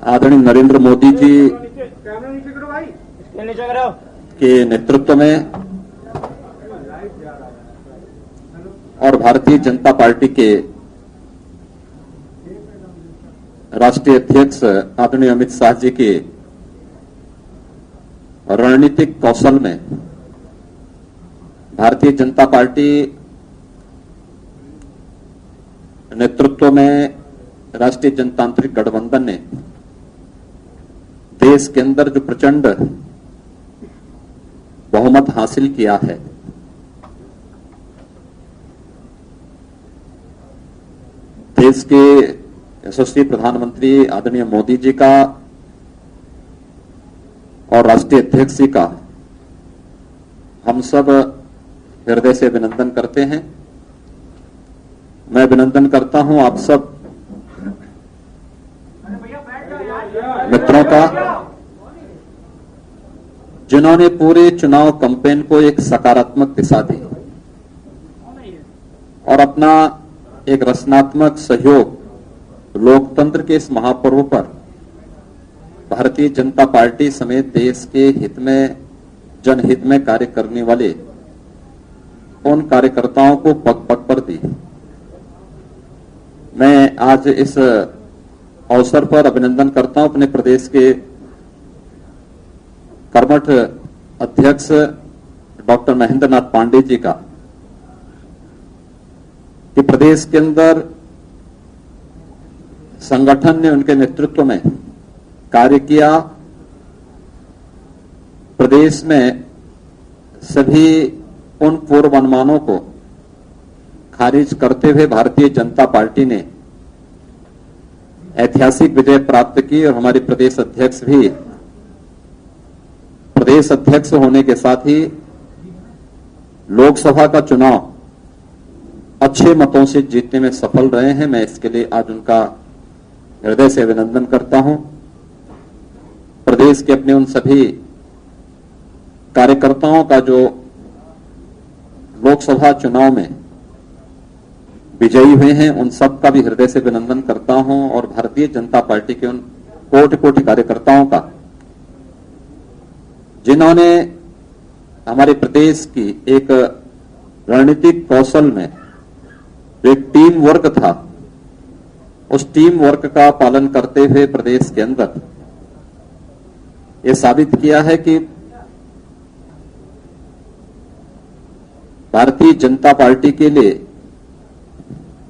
आदरणीय नरेंद्र मोदी जी नीचे करो के नेतृत्व में और भारतीय जनता पार्टी के राष्ट्रीय अध्यक्ष आदरणीय अमित शाह जी के रणनीतिक कौशल में भारतीय जनता पार्टी नेतृत्व में राष्ट्रीय जनतांत्रिक गठबंधन ने देश के अंदर जो प्रचंड बहुमत हासिल किया है, देश के यशस्वी प्रधानमंत्री आदरणीय मोदी जी का और राष्ट्रीय अध्यक्ष जी का हम सब हृदय से अभिनंदन करते हैं। मैं अभिनंदन करता हूं आप सब मित्रों का, जिन्होंने पूरे चुनाव कैंपेन को एक सकारात्मक दिशा दी और अपना एक रचनात्मक सहयोग लोकतंत्र के इस महापर्व पर भारतीय जनता पार्टी समेत देश के हित में, जनहित में कार्य करने वाले उन कार्यकर्ताओं को पग पग पर दी। मैं आज इस अवसर पर अभिनंदन करता हूं अपने प्रदेश के कर्मठ अध्यक्ष डॉक्टर महेंद्र नाथ पांडे जी का, कि प्रदेश के अंदर संगठन ने उनके नेतृत्व में कार्य किया। प्रदेश में सभी उन पूर्व अनुमानों को खारिज करते हुए भारतीय जनता पार्टी ने ऐतिहासिक विजय प्राप्त की और हमारे प्रदेश अध्यक्ष भी प्रदेश अध्यक्ष होने के साथ ही लोकसभा का चुनाव अच्छे मतों से जीतने में सफल रहे हैं। मैं इसके लिए आज उनका हृदय से अभिनंदन करता हूं। प्रदेश के अपने उन सभी कार्यकर्ताओं का जो लोकसभा चुनाव में विजयी हुए हैं, उन सब का भी हृदय से अभिनंदन करता हूं और भारतीय जनता पार्टी के उन कोटि कोटि कार्यकर्ताओं का, जिन्होंने हमारे प्रदेश की एक रणनीतिक कौशल में जो एक टीम वर्क था, उस टीम वर्क का पालन करते हुए प्रदेश के अंदर ये साबित किया है कि भारतीय जनता पार्टी के लिए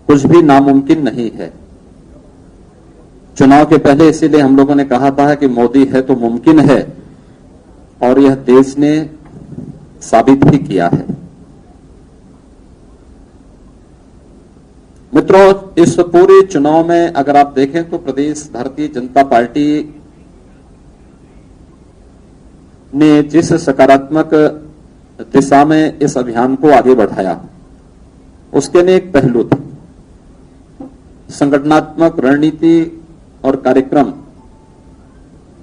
कुछ भी नामुमकिन नहीं है। चुनाव के पहले इसीलिए हम लोगों ने कहा था कि मोदी है तो मुमकिन है, और यह देश ने साबित भी किया है। मित्रों, इस पूरे चुनाव में अगर आप देखें तो प्रदेश भारतीय जनता पार्टी ने जिस सकारात्मक दिशा में इस अभियान को आगे बढ़ाया, उसके लिए एक पहलू था संगठनात्मक रणनीति और कार्यक्रम।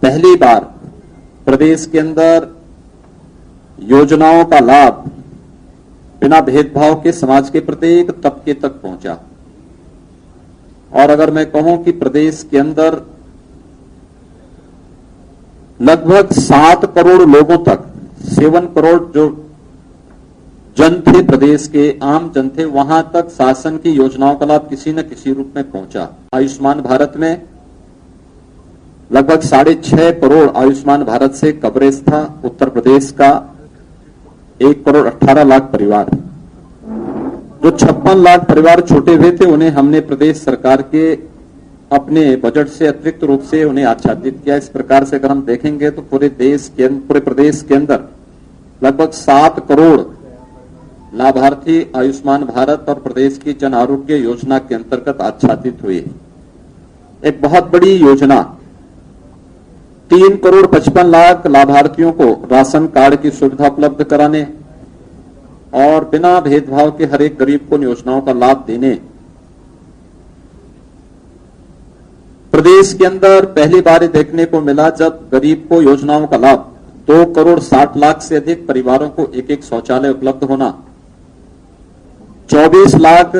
पहली बार प्रदेश के अंदर योजनाओं का लाभ बिना भेदभाव के समाज के प्रत्येक तबके तक पहुंचा। और अगर मैं कहूं कि प्रदेश के अंदर लगभग 7 करोड़ लोगों तक, 7 करोड़ जो जन थे, प्रदेश के आम जन थे, वहां तक शासन की योजनाओं का लाभ किसी न किसी रूप में पहुंचा। आयुष्मान भारत में लगभग 6.5 करोड़ आयुष्मान भारत से कवरेज था। उत्तर प्रदेश का 1 करोड़ 18 लाख परिवार, जो 56 लाख परिवार छोटे हुए थे, उन्हें हमने प्रदेश सरकार के अपने बजट से अतिरिक्त रूप से उन्हें आच्छादित किया। इस प्रकार से अगर हम देखेंगे तो पूरे प्रदेश के अंदर लगभग 7 करोड़ लाभार्थी आयुष्मान भारत और प्रदेश की जन आरोग्य योजना के अंतर्गत आच्छादित हुए। एक बहुत बड़ी योजना, 3 करोड़ 55 लाख लाभार्थियों को राशन कार्ड की सुविधा उपलब्ध कराने और बिना भेदभाव के हर एक गरीब को योजनाओं का लाभ देने। प्रदेश के अंदर पहली बार देखने को मिला जब गरीब को योजनाओं का लाभ 2 करोड़ 60 लाख से अधिक परिवारों को एक एक शौचालय उपलब्ध होना, 24 लाख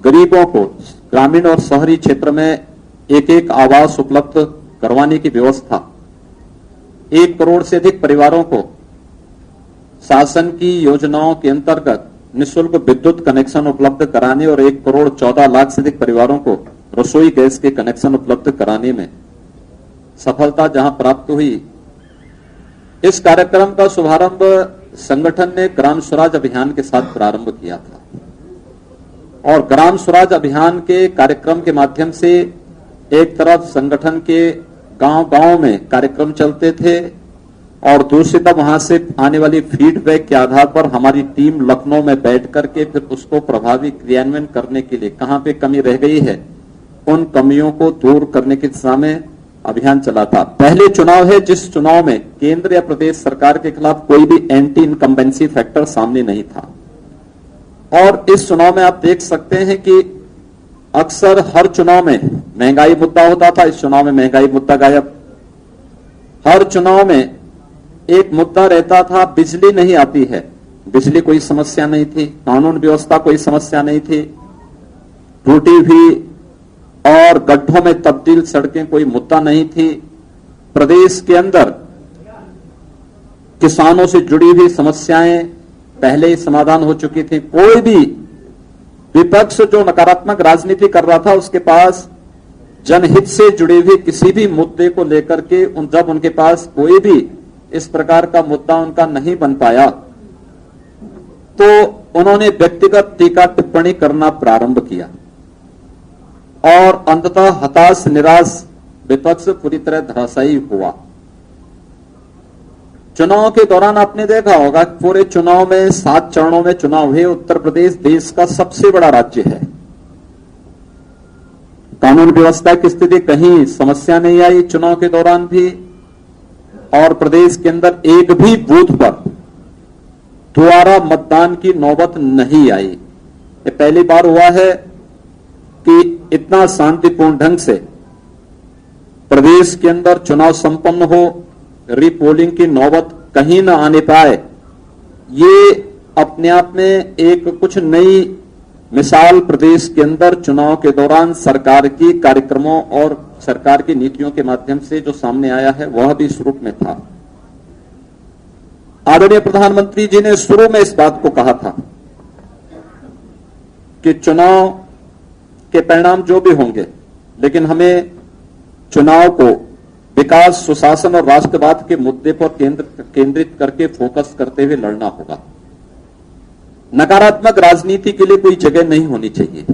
गरीबों को ग्रामीण और शहरी क्षेत्र में एक आवास उपलब्ध करवाने की व्यवस्था, 1 करोड़ से अधिक परिवारों को शासन की योजनाओं के अंतर्गत निःशुल्क विद्युत कनेक्शन उपलब्ध कराने और 1 करोड़ 14 लाख से अधिक परिवारों को रसोई गैस के कनेक्शन उपलब्ध कराने में सफलता जहां प्राप्त हुई, इस कार्यक्रम का शुभारंभ संगठन ने ग्राम स्वराज अभियान के साथ प्रारंभ किया था। और ग्राम स्वराज अभियान के कार्यक्रम के माध्यम से एक तरफ संगठन के गांव-गांव में कार्यक्रम चलते थे और दूसरी तरफ वहां से आने वाली फीडबैक के आधार पर हमारी टीम लखनऊ में बैठ करके फिर उसको प्रभावी क्रियान्वयन करने के लिए कहां पे कमी रह गई है उन कमियों को दूर करने की दिशा में अभियान चला था। पहले चुनाव है जिस चुनाव में केंद्र या प्रदेश सरकार के खिलाफ कोई भी एंटी इनकम्बेंसी फैक्टर सामने नहीं था। और इस चुनाव में आप देख सकते हैं कि अक्सर हर चुनाव में महंगाई मुद्दा होता था, इस चुनाव में महंगाई मुद्दा गायब। हर चुनाव में एक मुद्दा रहता था, बिजली नहीं आती है, बिजली कोई समस्या नहीं थी, कानून व्यवस्था कोई समस्या नहीं थी, टूटी हुई और गड्ढों में तब्दील सड़कें कोई मुद्दा नहीं थी, प्रदेश के अंदर किसानों से जुड़ी हुई समस्याएं पहले ही समाधान हो चुकी थी। कोई भी विपक्ष जो नकारात्मक राजनीति कर रहा था उसके पास जनहित से जुड़े हुए किसी भी मुद्दे को लेकर के जब उनके पास कोई भी इस प्रकार का मुद्दा उनका नहीं बन पाया तो उन्होंने व्यक्तिगत टीका टिप्पणी करना प्रारंभ किया और अंततः हताश निराश विपक्ष पूरी तरह धराशायी हुआ। चुनाव के दौरान आपने देखा होगा पूरे चुनाव में 7 चरणों में चुनाव हुए। उत्तर प्रदेश देश का सबसे बड़ा राज्य है, कानून व्यवस्था की स्थिति कहीं समस्या नहीं आई चुनाव के दौरान भी, और प्रदेश के अंदर एक भी बूथ पर दोबारा मतदान की नौबत नहीं आई। ये पहली बार हुआ है कि इतना शांतिपूर्ण ढंग से प्रदेश के अंदर चुनाव संपन्न हो, रीपोलिंग की नौबत कहीं न आने पाए। ये अपने आप में एक कुछ नई मिसाल प्रदेश के अंदर चुनाव के दौरान सरकार की कार्यक्रमों और सरकार की नीतियों के माध्यम से जो सामने आया है वह भी इस रूप में था। आदरणीय प्रधानमंत्री जी ने शुरू में इस बात को कहा था कि चुनाव के परिणाम जो भी होंगे लेकिन हमें चुनाव को विकास, सुशासन और राष्ट्रवाद के मुद्दे पर केंद्रित करके फोकस करते हुए लड़ना होगा। नकारात्मक राजनीति के लिए कोई जगह नहीं होनी चाहिए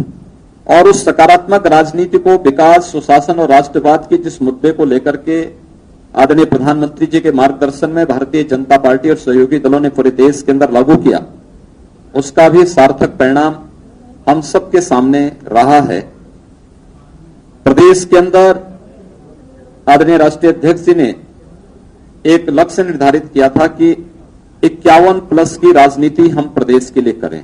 और उस सकारात्मक राजनीति को विकास, सुशासन और राष्ट्रवाद के जिस मुद्दे को लेकर के आदरणीय प्रधानमंत्री जी के मार्गदर्शन में भारतीय जनता पार्टी और सहयोगी दलों ने पूरे देश के अंदर लागू किया, उसका भी सार्थक परिणाम हम सबके सामने रहा है। प्रदेश के अंदर आदरणीय राष्ट्रीय अध्यक्ष जी ने एक लक्ष्य निर्धारित किया था कि 51+ की राजनीति हम प्रदेश के लिए करें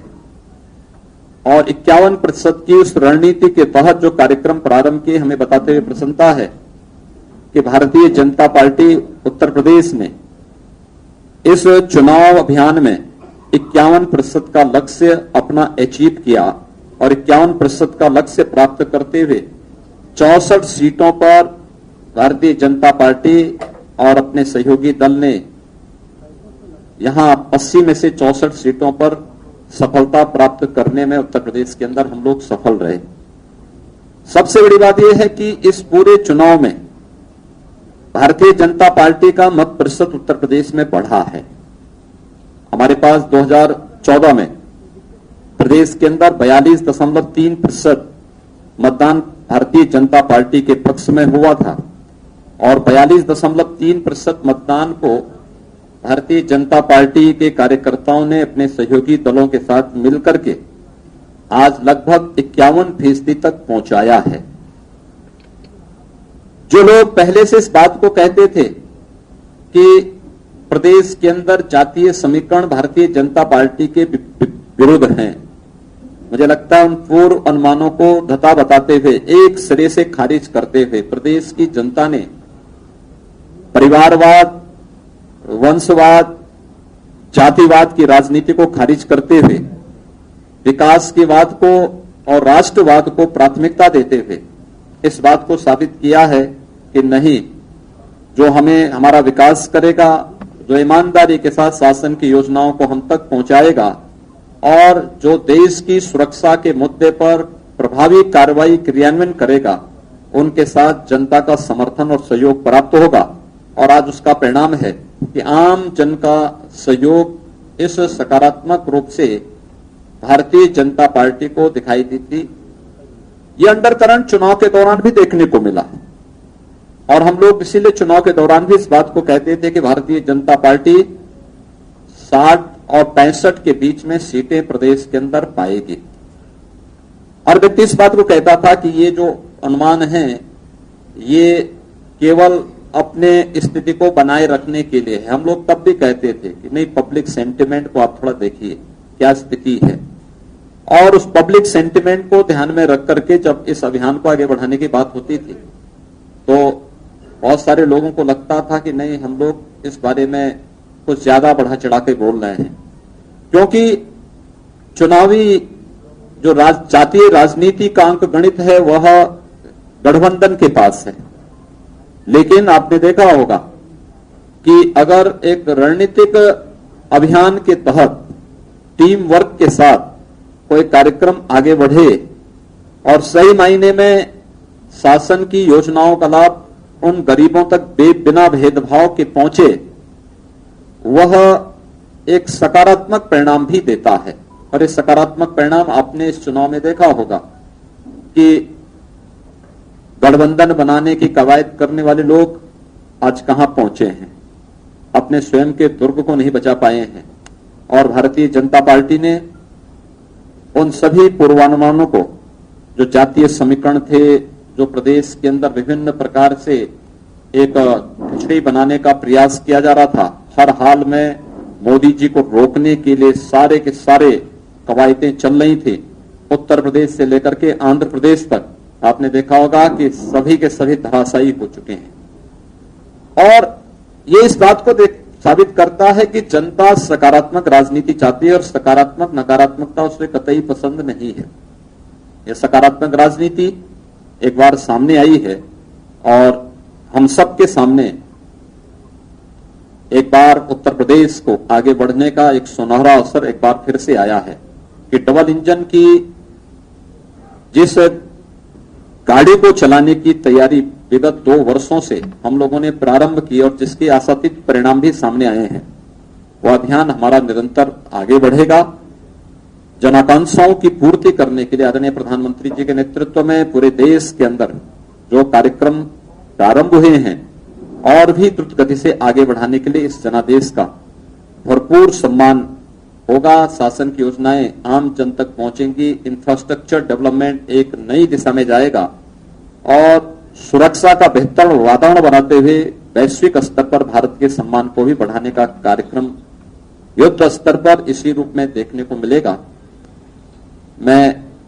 और 51% की उस रणनीति के तहत जो कार्यक्रम प्रारंभ किए, हमें बताते हुए प्रसन्नता है कि भारतीय जनता पार्टी उत्तर प्रदेश ने इस चुनाव अभियान में 51% का लक्ष्य अपना अचीव किया और 51% का लक्ष्य प्राप्त करते हुए 64 सीटों पर भारतीय जनता पार्टी और अपने सहयोगी दल ने यहां 80 में से 64 सीटों पर सफलता प्राप्त करने में उत्तर प्रदेश के अंदर हम लोग सफल रहे। सबसे बड़ी बात यह है कि इस पूरे चुनाव में भारतीय जनता पार्टी का मत प्रतिशत उत्तर प्रदेश में बढ़ा है। हमारे पास 2014 में प्रदेश के अंदर 42.3% मतदान भारतीय जनता पार्टी के पक्ष में हुआ था और 42.3% मतदान को भारतीय जनता पार्टी के कार्यकर्ताओं ने अपने सहयोगी दलों के साथ मिलकर के आज लगभग 51% तक पहुंचाया है। जो लोग पहले से इस बात को कहते थे कि प्रदेश के अंदर जातीय समीकरण भारतीय जनता पार्टी के विरुद्ध हैं, मुझे लगता है उन पूर्व अनुमानों को धता बताते हुए, एक सिरे से खारिज करते हुए प्रदेश की जनता ने परिवारवाद, वंशवाद, जातिवाद की राजनीति को खारिज करते हुए विकास के वाद को और राष्ट्रवाद को प्राथमिकता देते हुए इस बात को साबित किया है कि नहीं, जो हमें हमारा विकास करेगा, जो ईमानदारी के साथ शासन की योजनाओं को हम तक पहुंचाएगा और जो देश की सुरक्षा के मुद्दे पर प्रभावी कार्रवाई क्रियान्वयन करेगा, उनके साथ जनता का समर्थन और सहयोग प्राप्त होगा। और आज उसका परिणाम है कि आम जन का सहयोग इस सकारात्मक रूप से भारतीय जनता पार्टी को दिखाई देती। ये अंडरकरंट चुनाव के दौरान भी देखने को मिला और हम लोग इसीलिए चुनाव के दौरान भी इस बात को कहते थे कि भारतीय जनता पार्टी 60 और 65 के बीच में सीटें प्रदेश के अंदर पाएगी। और व्यक्ति इस बात को कहता था कि ये जो अनुमान है ये केवल अपने स्थिति को बनाए रखने के लिए है। हम लोग तब भी कहते थे कि नहीं, पब्लिक सेंटिमेंट को आप थोड़ा देखिए क्या स्थिति है, और उस पब्लिक सेंटिमेंट को ध्यान में रख करके जब इस अभियान को आगे बढ़ाने की बात होती थी तो बहुत सारे लोगों को लगता था कि नहीं, हम लोग इस बारे में कुछ ज्यादा बढ़ा चढ़ा के बोल रहे हैं, क्योंकि चुनावी जो जातीय राजनीति का अंक गणित है वह गठबंधन के पास है। लेकिन आपने देखा होगा कि अगर एक रणनीतिक अभियान के तहत टीम वर्क के साथ कोई कार्यक्रम आगे बढ़े और सही मायने में शासन की योजनाओं का लाभ उन गरीबों तक बिना भेदभाव के पहुंचे, वह एक सकारात्मक परिणाम भी देता है। और इस सकारात्मक परिणाम आपने इस चुनाव में देखा होगा कि गठबंधन बनाने की कवायद करने वाले लोग आज कहां पहुंचे हैं, अपने स्वयं के दुर्ग को नहीं बचा पाए हैं। और भारतीय जनता पार्टी ने उन सभी पूर्वानुमानों को, जो जातीय समीकरण थे, जो प्रदेश के अंदर विभिन्न प्रकार से एक खिचड़ी बनाने का प्रयास किया जा रहा था, हर हाल में मोदी जी को रोकने के लिए सारे के सारे कवायदें चल रही थी। उत्तर प्रदेश से लेकर के आंध्र प्रदेश तक आपने देखा होगा कि सभी के सभी धराशायी हो चुके हैं। और ये इस बात को साबित करता है कि जनता सकारात्मक राजनीति चाहती है और सकारात्मक नकारात्मकता उसे कतई पसंद नहीं है। यह सकारात्मक राजनीति एक बार सामने आई है और हम सबके सामने एक बार उत्तर प्रदेश को आगे बढ़ने का एक सुनहरा अवसर एक बार फिर से आया है कि डबल इंजन की जिस गाड़ी को चलाने की तैयारी विगत 2 वर्षों से हम लोगों ने प्रारंभ की और जिसके आशातीत परिणाम भी सामने आए हैं, वह अभियान हमारा निरंतर आगे बढ़ेगा। जनाकांक्षाओं की पूर्ति करने के लिए आदरणीय प्रधानमंत्री जी के नेतृत्व में पूरे देश के अंदर जो कार्यक्रम प्रारंभ हुए हैं और भी द्रुत गति से आगे बढ़ाने के लिए इस जनादेश का भरपूर सम्मान होगा। शासन की योजनाएं आम जन तक पहुंचेंगी, इंफ्रास्ट्रक्चर डेवलपमेंट एक नई दिशा में जाएगा और सुरक्षा का बेहतर वातावरण बनाते हुए वैश्विक स्तर पर भारत के सम्मान को भी बढ़ाने का कार्यक्रम युद्ध स्तर पर इसी रूप में देखने को मिलेगा। मैं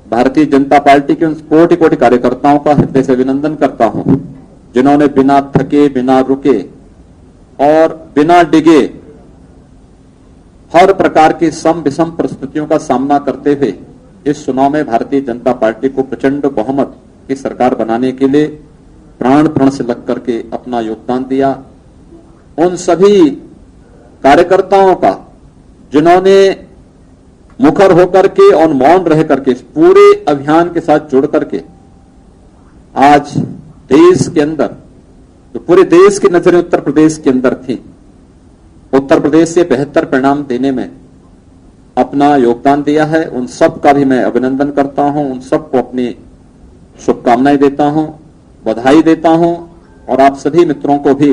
भारतीय जनता पार्टी के उन कोटि कोटि कार्यकर्ताओं का हृदय से अभिनंदन करता हूं जिन्होंने बिना थके, बिना रुके और बिना डिगे हर प्रकार की सम विषम परिस्थितियों का सामना करते हुए इस चुनाव में भारतीय जनता पार्टी को प्रचंड बहुमत की सरकार बनाने के लिए प्राण प्रण से लग करके अपना योगदान दिया। उन सभी कार्यकर्ताओं का जिन्होंने मुखर होकर के और मौन रह करके इस पूरे अभियान के साथ जुड़ करके आज देश के अंदर, तो पूरे देश की नजरें उत्तर प्रदेश के अंदर थी, उत्तर प्रदेश से बेहतर परिणाम देने में अपना योगदान दिया है, उन सब का भी मैं अभिनंदन करता हूं। उन सबको अपनी शुभकामनाएं देता हूं, बधाई देता हूं। और आप सभी मित्रों को भी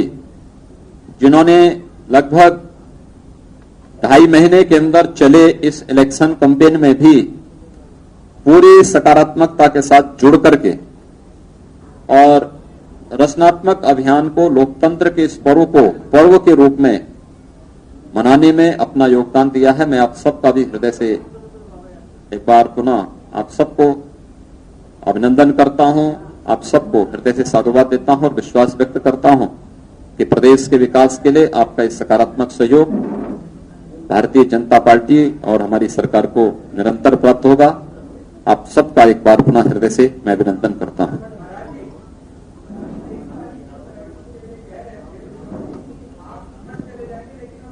जिन्होंने लगभग 2.5 महीने के अंदर चले इस इलेक्शन कैंपेन में भी पूरी सकारात्मकता के साथ जुड़ करके और रचनात्मक अभियान को, लोकतंत्र के इस पर्व के रूप में मनाने में अपना योगदान दिया है। मैं आप सबका भी हृदय से एक बार पुनः आप सबको अभिनंदन करता हूं, आप सबको हृदय से साधुवाद देता हूं और विश्वास व्यक्त करता हूं कि प्रदेश के विकास के लिए आपका इस सकारात्मक सहयोग भारतीय जनता पार्टी और हमारी सरकार को निरंतर प्राप्त होगा। आप सबका एक बार पुनः हृदय से मैं अभिनंदन करता हूं। जाएंगे, लेकिन